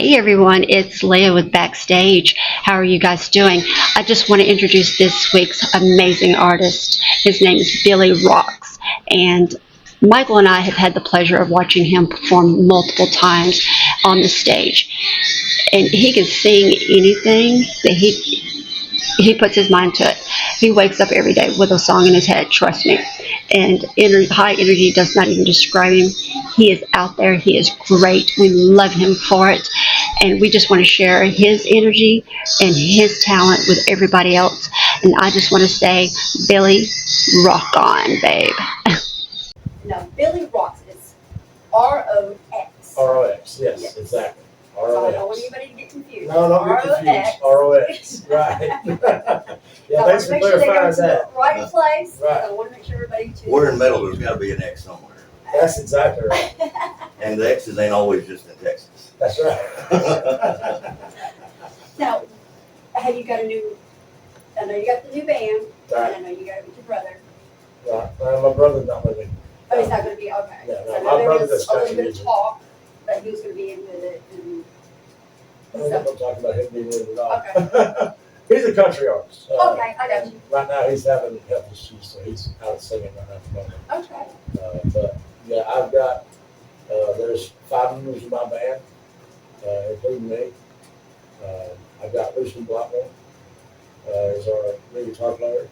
Hey everyone, it's Leah with Backstage. How are you guys doing? I just want to introduce this week's amazing artist. His name is Billy Rocks, and Michael and I have had the pleasure of watching him perform multiple times on the stage. And he can sing anything that he puts his mind to it. He wakes up every day with a song in his head, trust me. And high energy does not even describe him. He is out there. He is great. We love him for it. And we just want to share his energy and his talent with everybody else. And I just want to say, Billy, rock on, babe. No, Billy Rocks is R-O-X. R-O-X, yes, Yes. exactly. So I don't want R-O-X. anybody to get confused. No, don't get confused. R-O-X, right. Yeah, thanks for Make sure they go clarifying to that. the right place. Right. I want to make sure everybody tunes Where in metal, there's gotta be an X somewhere. That's exactly right. And the X's ain't always just in Texas. That's right. Now, have you got a new, I know you got the new band, and Right, I know you got it with your brother. right. My brother's not with me. Oh, he's not going to be, okay. Yeah, no, So I my know there brother was does a little country bit of music. talk that he was going to be in with it. And I'm not gonna talk about him being with it at all. Okay. He's a country artist. Okay, I got you. Right now, he's having health issues, so he's out singing right now at the moment. Okay. But yeah, I've got, there's 5 members of my band, including me. I've got Lucian Blackmore, is our lead guitar player.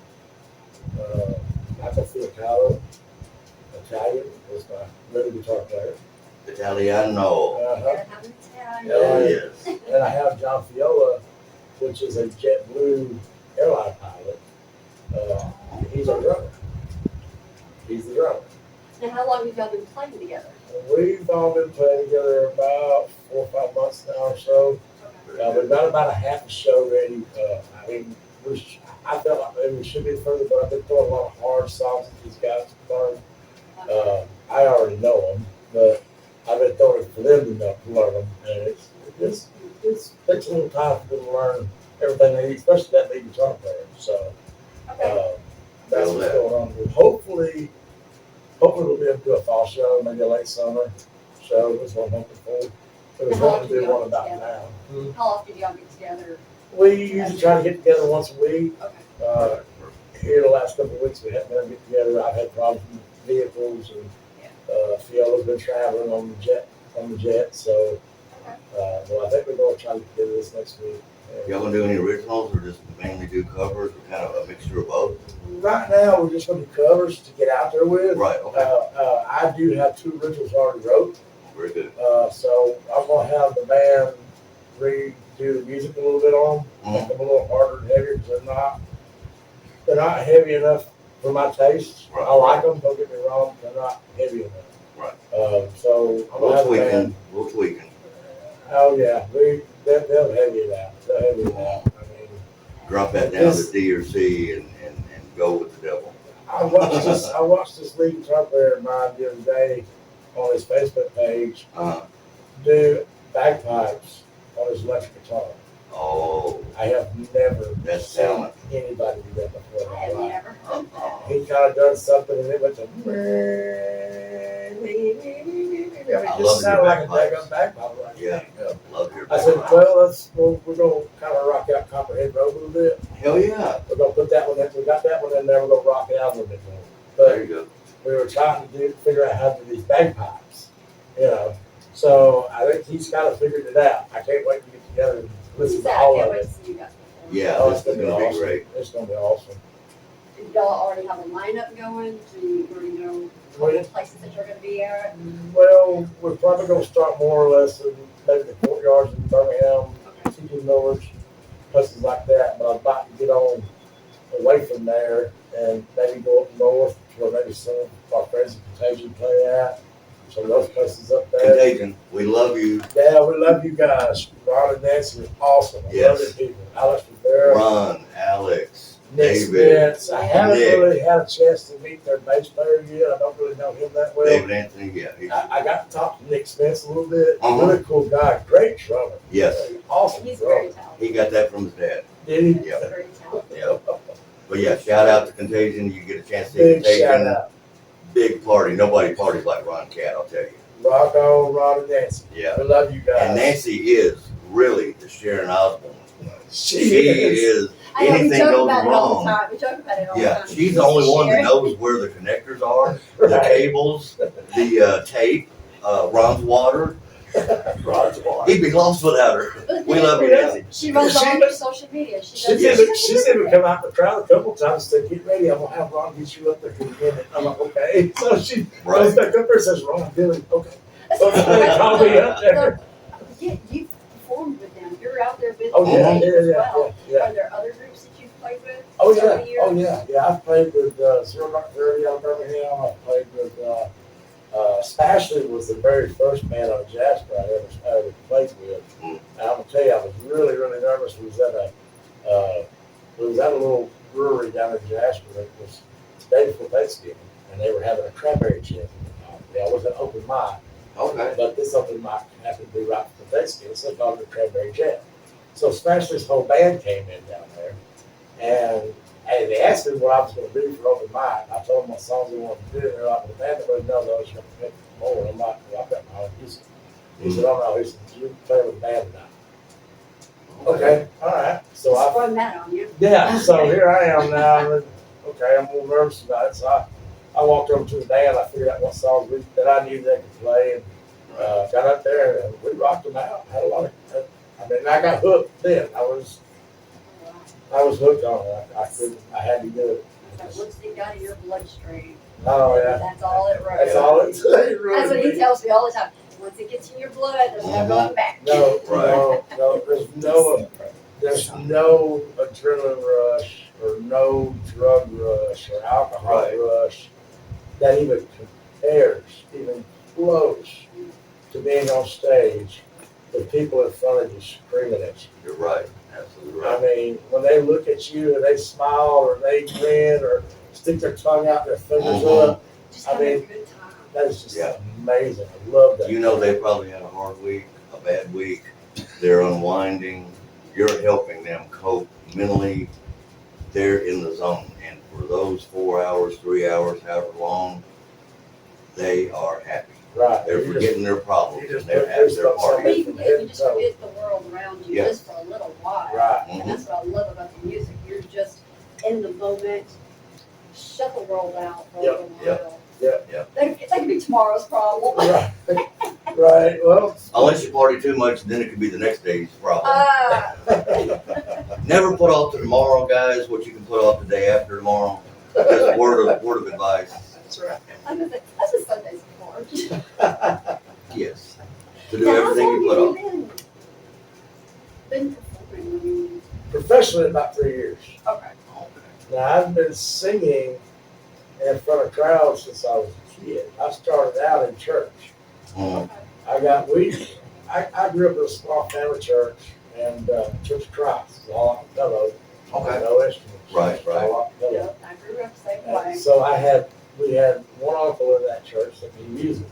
Michael Fiacalo, Italian, is my lead guitar player. Italiano. Uh-huh. Gotta have an Italian. Oh, yes. And I have John Fiola, which is a JetBlue airline pilot. He's a drummer. He's the drummer. Now, how long have y'all been playing together? We've all been playing together about 4 or 5 months now or so. We've got about a half a show ready. I mean, I felt like maybe we should be further, but I've been throwing a lot of hard songs at these guys to learn. I already know them, but I've been throwing it for them to learn them. And it takes a little time for them to learn everything they need, especially that lead guitar player. So Okay. that's what's going on. Hopefully we'll be able to do a fall show, maybe a late summer show. That's what I'm hoping for. It was wanting to do one about now. How often do y'all get together? We usually try to get together once a week. Okay. Here the last couple of weeks we haven't been able to get together. I've had problems with vehicles, and Fiola's been traveling on the jet. So, well, I think we're going to try to get together this next week. Y'all gonna do any originals or just mainly do covers or kind of a mixture of both? Right now, we're just going to do covers to get out there with. Right, okay. I do have 2 originals already wrote. Very good. So I'm going to have the band redo the music a little bit on them, make them a little harder and heavier because they're not heavy enough for my taste. Right. I like them, don't get me wrong, they're not heavy enough. Right. So I'm We'll gonna have the tweak band. We'll tweak it. Oh yeah, they'll heavy it out. They'll heavy it out. I mean, Drop that down to D or C and go with the devil. I watched this lead guitar player of mine the other day on his Facebook page do bagpipes on his electric guitar. Oh, I have never That's seen talent. anybody do that before I have in my life. never heard that. He kind of done something and it went to. I mean, I it love just sounded your like a bagpipes. daggum bagpipe. Right? Yeah. love your I said, bagpipe. well, we're going to kind of rock out Copperhead Road a little bit. Hell yeah. We're going to put that one in. We got that one in there. We're going to rock it out a little bit more. There But you go. we were trying to figure out how to do these bagpipes, So I think he's kind of figured it out. I can't wait to get together and listen to I all can't of wait it. to see you guys perform. Yeah, Oh, this is gonna be awesome. great. It's going to be awesome. Do y'all already have a lineup going? Do you already know Well, places that you're going to be at? Well, we're probably going to start more or less in maybe the courtyards in Birmingham, Okay. TG Norwich, places like that. But I'd like to get on away from there and maybe go up north to where maybe some of our friends in Contagion play at. Some of those places up there. Contagion, we love you. Yeah, we love you guys. Ron and Nancy are awesome. I love Yes. your people. Alex Rivera, Ron, Alex, Nick David, Spence. I haven't Nick. really had a chance to meet their bass player yet. I don't really know him that well. David Anthony, yeah. I got to talk to Nick Spence a little bit. Uh-huh. Really cool guy. Great drummer. Yes, Awesome He's drummer. very talented. he got that from his dad. Did he? He's Yeah. very talented. Yeah. But yeah, shout out to Contagion. You get a chance to see Big shout Contagion. out. Big party. Nobody parties like Ron Cat, I'll tell you. Rock on, Ron and Nancy. Yeah. We love you guys. And Nancy is really the Sharon Osbourne. She She is. is, I know, we anything joke goes about it all the wrong. time. We joke about it all the Yeah, time. she's the only one that Sharon. knows where the connectors are, the Right. cables, the tape, Ron's water. Ron's water. He'd be lost without her. We love you, Nancy. She runs all She- your social media. She does. She's even come out the crowd a couple times and said, "Get ready, I'm gonna have Ron get you up there in a minute." I'm like, "Okay." So she goes Right. back up there and says, "Ron, Billy, okay." So they call me up there. Yeah, you performed with them. You're out there with Oh them yeah, as yeah. well. Are there other groups that you've played with? Oh over yeah, the years? oh yeah. I've played with Zero Dark 30 out of Birmingham. I've played with Spashly was the very first band on Jasper I ever played with. Mm. And I'm gonna tell you, I was really nervous. We was at a little brewery down in Jasper. It was the day before Thanksgiving, and they were having a cranberry jam. It was an open mic, Okay. but this open mic happened to be right before Thanksgiving, so they called it a cranberry jam. So Spashly's whole band came in down there, and hey, they asked me what I was going to do for open mic. I told them what songs they wanted to do, and they're like, "The band that really knows those, you're going to pick more." I'm like, "Well, I've got my own music." He said, "Oh no," he said, "You play with the band tonight." Okay, all right. So Just I sprung that on you. yeah, so here I am now. And, okay, I'm a little nervous about it. So I walked over to the band. I figured out what songs that I knew they could play, and got up there and we rocked them out. Had a lot of. I mean, I got hooked then. I was hooked on it. I couldn't. I had to do it. That lipstick got in your bloodstream. Oh yeah, That's all it wrote. that's all it's. That's what he tells me all the time. Once it gets in your blood, there's no going back. No, Right. no. There's no adrenaline rush or no drug rush or alcohol Right. rush that even compares, even close to being on stage with people in front of you screaming at you. You're right. Absolutely I right. mean, when they look at you and they smile or they grin or stick their tongue out, their fingers Mhm. up, Just I having a mean, good time. that is just Yeah. amazing. I love that. You know they probably had a hard week, a bad week. They're unwinding. You're helping them cope mentally. They're in the zone. And for those 4 hours, 3 hours, however long, they are happy. Right. They're You just- forgetting their problems you and just they're put having their goosebumps on party. me. You forget, you just forget the world around you Yeah. just for a little while. Right. And Mhm. that's what I love about the music. You're just in the moment. Shut the world out for a Yep, little yep, while. yep. That could be tomorrow's problem. Right. Right. Well. Unless you party too much, then it could be the next day's problem. Ah, Never put off to tomorrow, guys, what you can put off the day after tomorrow. Just word of advice. That's right. I'm gonna say, that's what Sunday's for. Yes. To do Now, how everything long you put have off. you been performing? I mean, Professionally, about 3 years. okay. Now, I've been singing in front of crowds since I was a kid. I started out in church. Mhm. I grew up in a small family church and Church of Christ, all acapella. Okay. No instruments. Right, right. All acapella. Yep, I grew up the same way. And so we had one uncle in that church that knew music.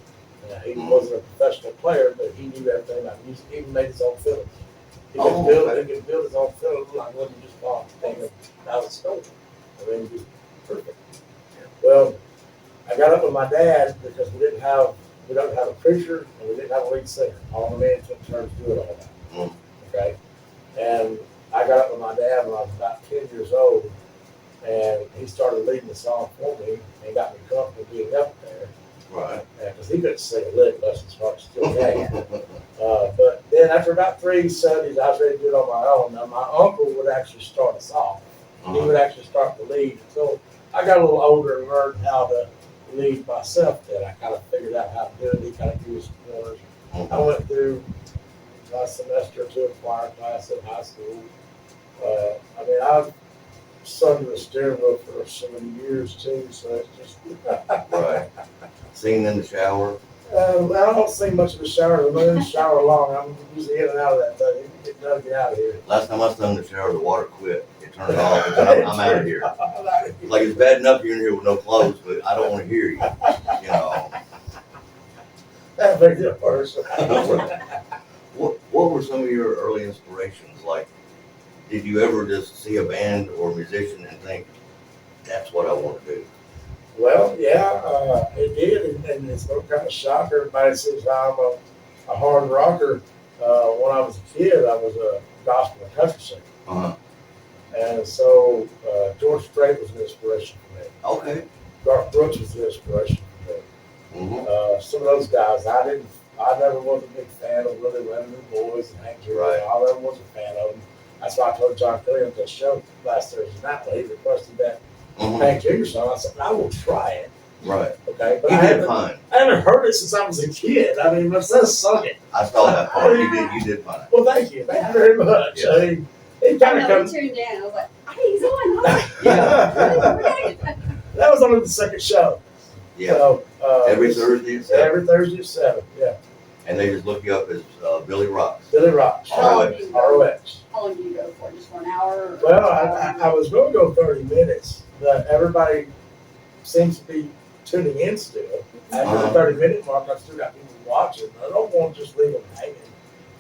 He wasn't a professional player, but he knew everything about music. He even made his own fiddle. He could Oh, build, okay. he could build his own fiddle like what he just bought thing out of school. I mean, he was perfect. Well, I got up with my dad because we don't have a preacher and we didn't have a lead singer. All the men took turns doing all that. Mm. Okay, and I got up with my dad when I was about 10 years old, and he started leading the song for me and got me comfortable being up there. Right. Because he couldn't sing a lick, bless his heart, still can. But then after about 3 Sundays, I was ready to do it on my own. Now, my uncle would actually start us off. He Uh-huh. would actually start the lead. So I got a little older and learned how to lead myself then. I kind of figured out how to do it. He kind of gave us some pointers. I Mhm. went through a semester or two of choir class in high school. I mean, I've sung to the steering wheel for so many years too, so it's just. Right. Singing in the shower. I don't sing much in the shower. I'm in the shower long. I'm usually in and out of that thing. Get done, get out of here. Last time I sung in the shower, the water quit. It turned it off. And I'm out of here. I'm out of here. Like it's bad enough you're in here with no clothes, but I don't want to hear you. You know. That makes it worse. What were some of your early inspirations? Like, did you ever just see a band or musician and think, that's what I want to do? Well, yeah, it did, and it's no kind of shock. Everybody says I'm a hard rocker. When I was a kid, I was a gospel and country singer, Uh-huh. and so George Strait was an inspiration for me. Okay. Garth Brooks was an inspiration for me. Mm-hmm. Some of those guys, I never was a big fan of Willie Leonard and the Boys and Hank Aaron. Right. I never was a fan of them. That's why I told John Kelly on that show last Thursday night when he requested that Mm-hmm. Hank Jr. song. I said, I will try it. Right. Okay, but You I did haven't, fine. I haven't heard it since I was a kid. I mean, my son sung it. I saw that part. You did fine. Well, thank you. Thank you very much. Yeah. I mean, it I kind of know, comes. he tuned in. I was like, hey, he's on. That was only the second show. Yeah. So, Every Thursday at 7. Every Thursday at 7. Yeah. And they just look you up as Billy Rocks. Billy Rocks. How long ROX. do you go? ROX. How long do you go for? Just for an hour? Or Well, I was going to go 30 minutes, but everybody seems to be tuning in still. After the 30-minute mark, I've still got people watching. I don't want to just leave them hanging.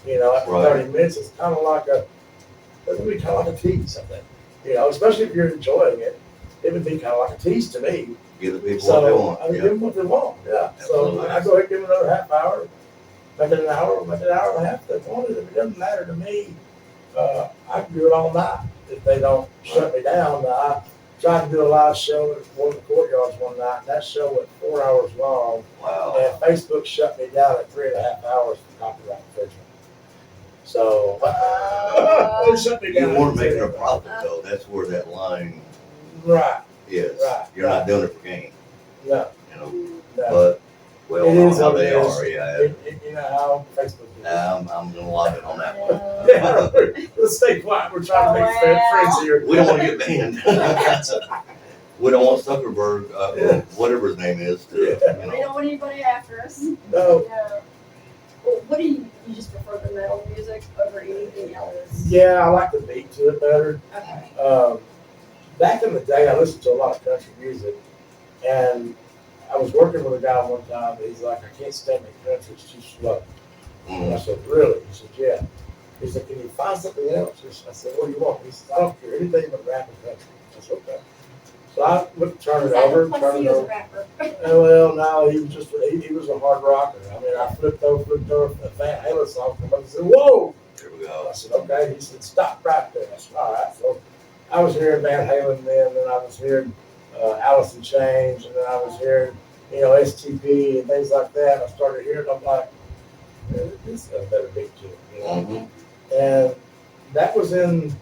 You know, after Right. 30 minutes, it's kind of like it would be kind of like a tease, I think. You know, especially if you're enjoying it, it would be kind of like a tease to me. Give the people what they So, want. I mean, Yeah. give them what they want, yeah. So Absolutely. I go ahead and give them another half hour, make it an hour, make it an hour and a half if they want it. If it doesn't matter to me, I can do it all night if they don't shut me down. Now, I tried to do a live show at one of the courtyards one night, and that show went 4 hours long, Wow. and Facebook shut me down at 3.5 hours for copyright infringement. So, they shut me You down. weren't making a profit though. That's where that line Right, is. Right, You're not right. doing it for gain, no, you know. no. But we all It know is how what they it is. are. Yeah. You know how Facebook is. I'm gonna lock it on that one. Yeah, let's stay quiet. We're trying to make friends here. We don't want to get banned. We don't want Zuckerberg, Yeah. whatever his name is, to, Yeah. you We know. don't want anybody after us. No, Yeah. Well, what do you just prefer the metal music over anything else? yeah, I like the beat to it better. Okay. Back in the day, I listened to a lot of country music, and I was working with a guy one time. He's like, I can't stand the country; it's too slow. And I Mhm. said, really? He said, yeah. He said, can you find something else? I said, what do you want? He said, I don't care anything but rap and country. I said, okay. So I would turn it over, Plus turn he it was a over. rapper. Well, no, he was just he was a hard rocker. I mean, I flipped over the Van Halen song, come up and said, "Whoa!" There we I go. said, "Okay." He said, "Stop right there." I said, "All right." So I was hearing Van Halen then I was hearing Alice in Chains, and then I was hearing STP and things like that. I started hearing. I'm like, this got a better beat to it, Mhm. And that was in,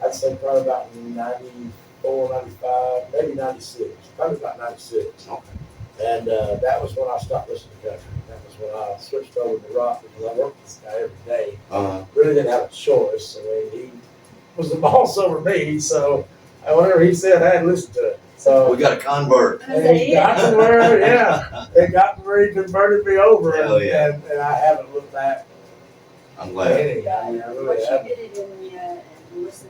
I'd say probably about 94, 95, maybe 96, probably about 96. Okay. And that was when I stopped listening to country. That was when I switched over to rock because I worked with this guy every day. Uh-huh. Really didn't have a choice. I mean, he was the boss over me, so whatever he said, I had to listen to it. So We got a convert. I was like, it got to where, yeah, it got to where he converted me over, Hell yeah. and I haven't looked back. I'm glad. Any. I mean, I Once really you haven't. get it in you and listen,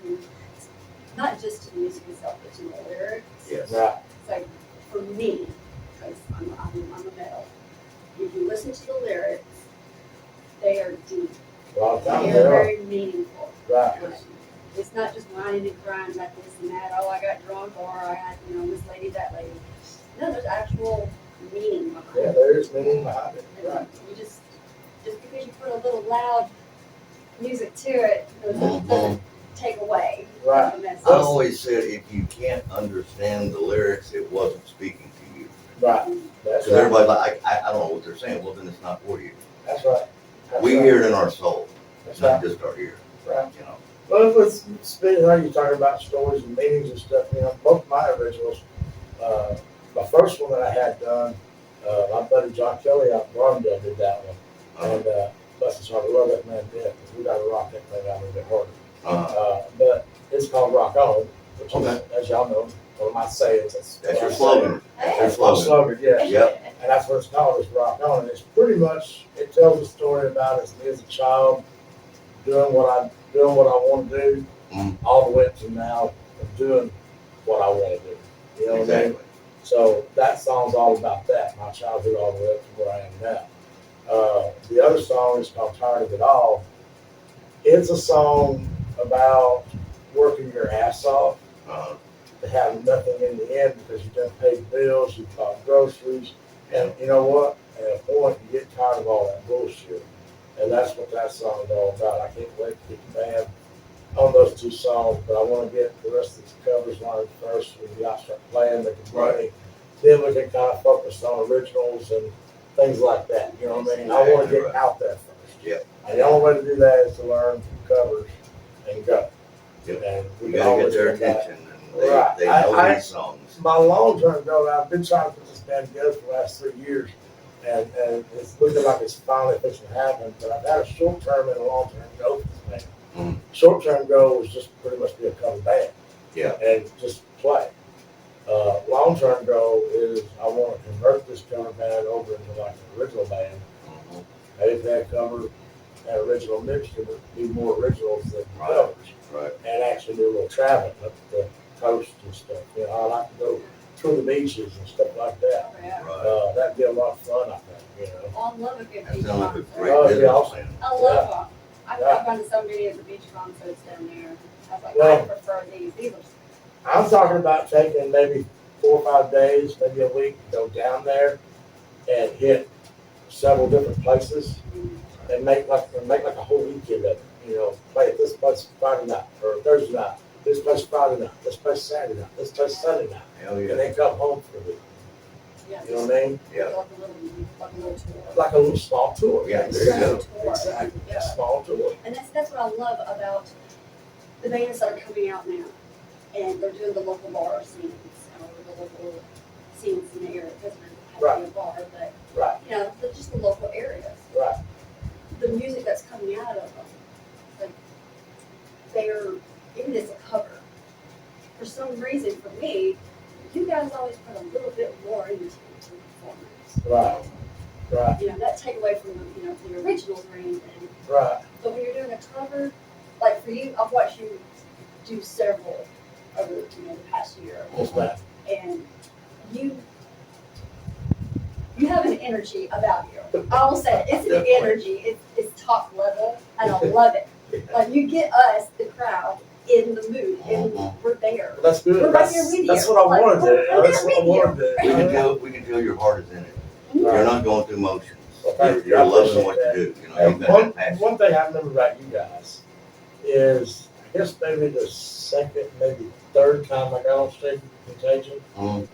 not just to the music itself, but to the lyrics. Yes. Right. It's like, for me, because I'm a metal, if you listen to the lyrics, they are deep. A lot of times They they are are. very meaningful. Right. It's not just whining and crying about this and that. Oh, I got drunk, or I had, this lady, that lady. No, there's actual meaning behind Yeah, it. there is meaning behind it. And Right. you just because you put a little loud music to it Mhm. doesn't take away Right. the message. I always said if you can't understand the lyrics, it wasn't speaking to you. Right. That's Because right. everybody's like, I don't know what they're saying. Well, then it's not for you. That's right. That's We right. hear it in our soul. That's It's not right. just our ear. Right. You know. Well, let's speaking how you talking about stories and meanings and stuff. Both my originals. My first one that I had done, my buddy John Kelly out in Rondell did that one, and bless his heart, I love that man dead because we got to rock that thing out a little bit harder. But it's called Rock On, which Okay. is, as y'all know, one of my sayings. That's your my slogan. Hey. That's my slogan, yeah. Yep. And that's what it's called, is Rock On. And it's pretty much, it tells a story about me as a child, doing what I want to do, Mhm. all the way up to now of doing what I want to do. You know what I mean? Exactly. So that song's all about that, my childhood all the way up to where I am now. The other song is called Tired of It All. It's a song about working your ass off Uh, to have nothing in the end because you done paid bills, you bought groceries, and you know what? At a point, you get tired of all that bullshit. And that's what that song's all about. I can't wait to get the band on those two songs, but I want to get the rest of these covers learned first. When we start playing, making money, then we can kind of focus on originals and things like that. You know what I mean? I want to get out there first. Yep. And the only way to do that is to learn covers and go. Yep. And we You can gotta get always their do that. attention, and Right. they know I- these songs. My long-term goal, I've been trying to put this band together for the last 3 years, and it's looking like it's finally fixing to happen, but I've had a short-term and a long-term goal for this band. Short-term goal is just pretty much be a cover band. Yeah. And just play. Long-term goal is I want to convert this cover band over into like an original band. Mhm. Maybe that cover an original mixture, but do more originals than Right. covers. Right. And actually do a little traveling up the coast and stuff. You know, I like to go to the beaches and stuff like that. Yeah. Right. That'd be a lot of fun, I think, you know. Oh, I love a good That beach sounds like a concert. great Oh, yeah, business awesome. plan. I love them. I've gone to so many of the beach concerts down there. I was like, I Well- prefer these. These are I'm talking about taking maybe 4 or 5 days, maybe a week, go down there and hit several different places and make like a whole weekend of it. You know, play at this place Friday night or Thursday night, this place Friday night, this place Saturday night, this place Sunday night, Hell and yeah. then come home for a week. yeah, You know what I mean? Yeah. like a little tour. Like a little small tour. Yeah, there you go. Exactly. Yeah. A small tour. And that's what I love about the bands that are coming out now. And they're doing the local bar scenes, or the local scenes in the area. It doesn't have to be a bar, but, Right, you know, just the local areas. right. The music that's coming out of them, like, they're, even as a cover. For some reason, for me, you guys always put a little bit more into the performance. Right, right, You know, that take away from the originals or anything. right. But when you're doing a cover, like for you, I've watched you do several over the past year, What's that? and you have an energy about you. I will say it's an Definitely. energy. It's top level, and I love it. Like you get us, the crowd, in the mood, and we're there. Well, that's good. We're right there with That's you. what I Like, wanted to do. we're That's there what I with you. wanted We can to tell, we can tell your heart is in it. Mhm. You're not going through motions. Well, thank You're you. I loving appreciate what that. you do. You know, And you've got one, that passion. one thing I remember about you guys is, I guess maybe the second, maybe third time I got on stage with Contagion, Mhm.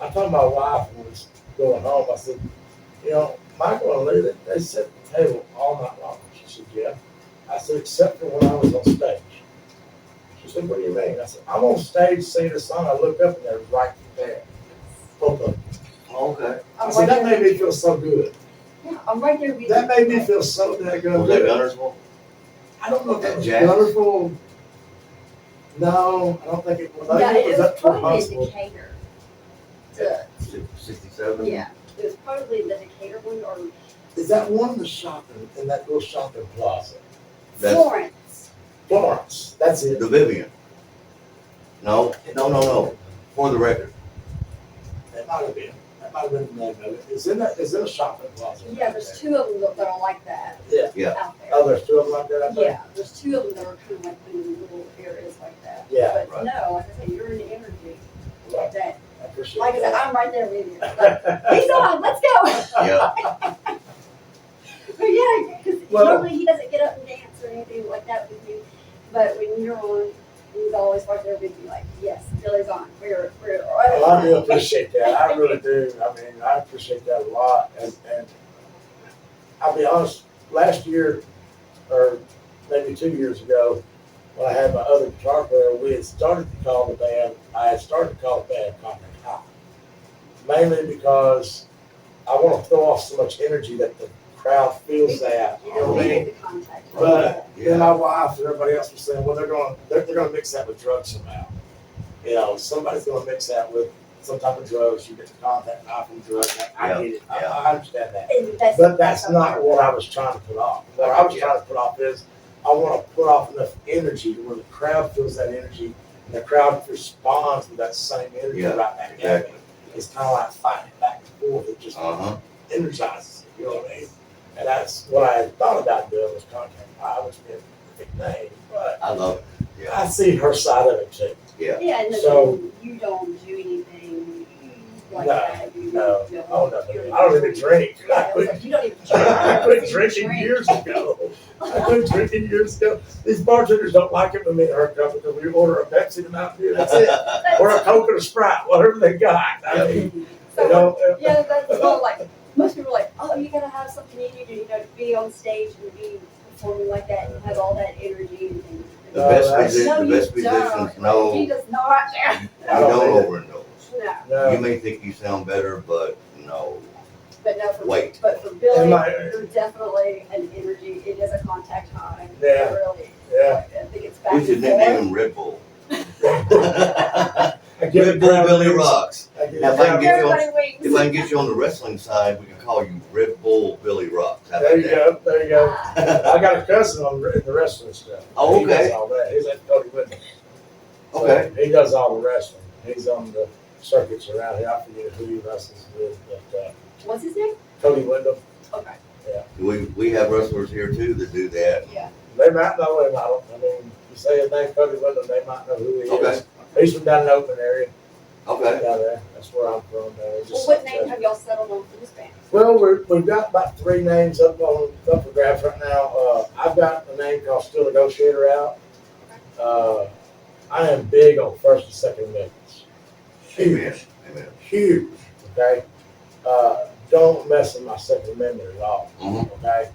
I told my wife when we was going home, I said, you know, Michael and Lee, they set the table all night long. She said, yeah. I said, except for when I was on stage. She said, what do you mean? I said, I'm on stage singing a song. I look up and they're right there. Both of them. Okay. I I'm said, right that there. made me feel so good. Yeah, I'm right there with you. That made me feel so that good. Was that Gunnersville? I don't know if that was Jazz? wonderful. No, I don't think it was. I Yeah, think it it was up to a probably in hospital. Decatur. To, 67? yeah, it was probably the Decatur one or Is that one of the shopping in that little shopping plaza? That's Florence. Florence. That's it. the Vivian. No. For the record. That might have been. That might have been the name of it. It's in a shopping plaza. Yeah, there's two of them that are like that Yeah. Yeah. out there. Oh, there's two of them like that. I think? Yeah, there's two of them that are kind of like in little areas like that. Yeah. But Right. no, like I said, you're in the energy Right. that, I appreciate like I said, that. I'm right there with you. Like, he's on, let's go. Yeah. But yeah, because Well- normally he doesn't get up and dance or anything like that with me. But when you're on, he's always right there with you, like, yes, Billy's on. We're Well, I do appreciate that. I really do. I mean, I appreciate that a lot. And I'll be honest, last year, or maybe 2 years ago, when I had my other guitar player, we had started to call the band, I had started to call the band Contact High. Mainly because I want to throw off so much energy that the crowd feels that. You know what I mean? the contact. But Yeah. then my wife and everybody else was saying, well, they're gonna mix that with drugs somehow. You know, somebody's gonna mix that with some type of drugs. You get the contact high from drugs. I Yeah, get it. yeah. I understand that. And But that's not what I was trying to put off. What I was Yeah. trying to put off is I want to put off enough energy to where the crowd feels that energy and the crowd responds with that same energy Yeah, right back at exactly. me. It's kind of like fighting back and forth. It just Uh-huh. energizes it. You know what I mean? And that's what I had thought about doing was Contact High, which would be a big name. But I love it. Yeah. I see her side of it too. Yeah. Yeah, and So- then you don't do anything like No, that. You no. don't- Oh, no, I don't even drink. Yeah, it was like, you don't even drink. I quit You drinking drink. years ago. I quit drinking years ago. These bartenders don't like it when me and her come because we order a Pepsi and a Mountain Dew. That's it. Or a Coke and a Sprite, whatever they got. I mean, you So, know, yeah, that's what, like, most people are like, oh, you gotta have something in you to be on stage and be performing like that and have all that energy and. The best, that's- No, the you best musicians don't. know He you does not. don't overdose. No, You no. may think you sound better, but no. but no, for, Wait. but for Billy, Am I- there's definitely an energy, it is a contact high. Yeah. Really. Yeah. Like, I think it's back We should and nickname forth. him Red Bull. I give Red it Bull ground Billy wings. rocks. I give it Now, if I can ground get you wings. Everybody If I can get you on the wrestling side, we can call you Red Bull Billy Rocks. How There about you that? go, there you go. I got a cousin on in the wrestling stuff. Oh, He does okay. all that. He's at Cody Whitney. So Okay. He does all the wrestling. He's on the circuits around here. I forget who he wrestles with, but What's his name? Cody Wyndham. Okay, We have wrestlers here too that do that. yeah. They might know him. I mean, you say his name, Cody Wyndham, they might know who he Okay. is. He's from down in the open area, Okay. down there. That's where I'm from. Down there. Well, Just what south name of- have y'all settled on for this band? Well, we've got about 3 names up for grabs right now. I've got a name called Still Negotiator out. I am big on first and second amendments. Amen. Amen. Huge, okay? Don't mess with my second amendment at all, Mhm. okay?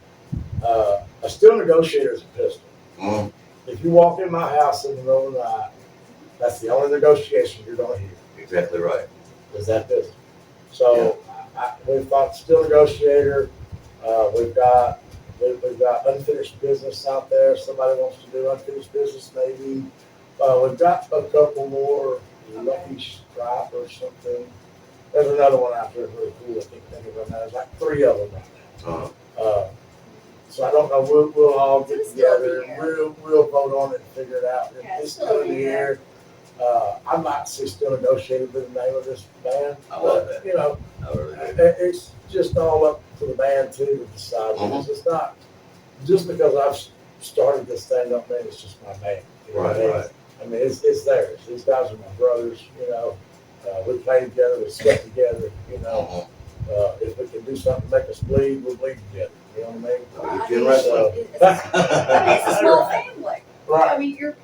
A Still Negotiator is a pistol. Mhm. If you walk in my house in the middle of the night, that's the only negotiation you're gonna hear, Exactly right. is that pistol. So, we've got Still Negotiator, we've got unfinished business out there, somebody wants to do unfinished business maybe. We've got a couple more, Lucky Stripe or something. There's another one out there really cool, I can't think of it now, there's like 3 of them right Uh, now. So I don't know, we'll all get It's still in together the and we'll vote on it and figure it out. Yeah, It's still in the air. I'd like to see Still Negotiated with the name of this band. I love but, you know, I really do. it's just all up to the band too to decide. Because it's not, just because I've started this thing don't mean it's just my band. You know what I mean? Right. I mean, it's theirs. These guys are my brothers, you know. We play together, we sweat together, you know. Mhm. If we can do something to make us bleed, we'll bleed together. You know what I mean? Weekend wrestling. It's a small family. I Right. mean, you're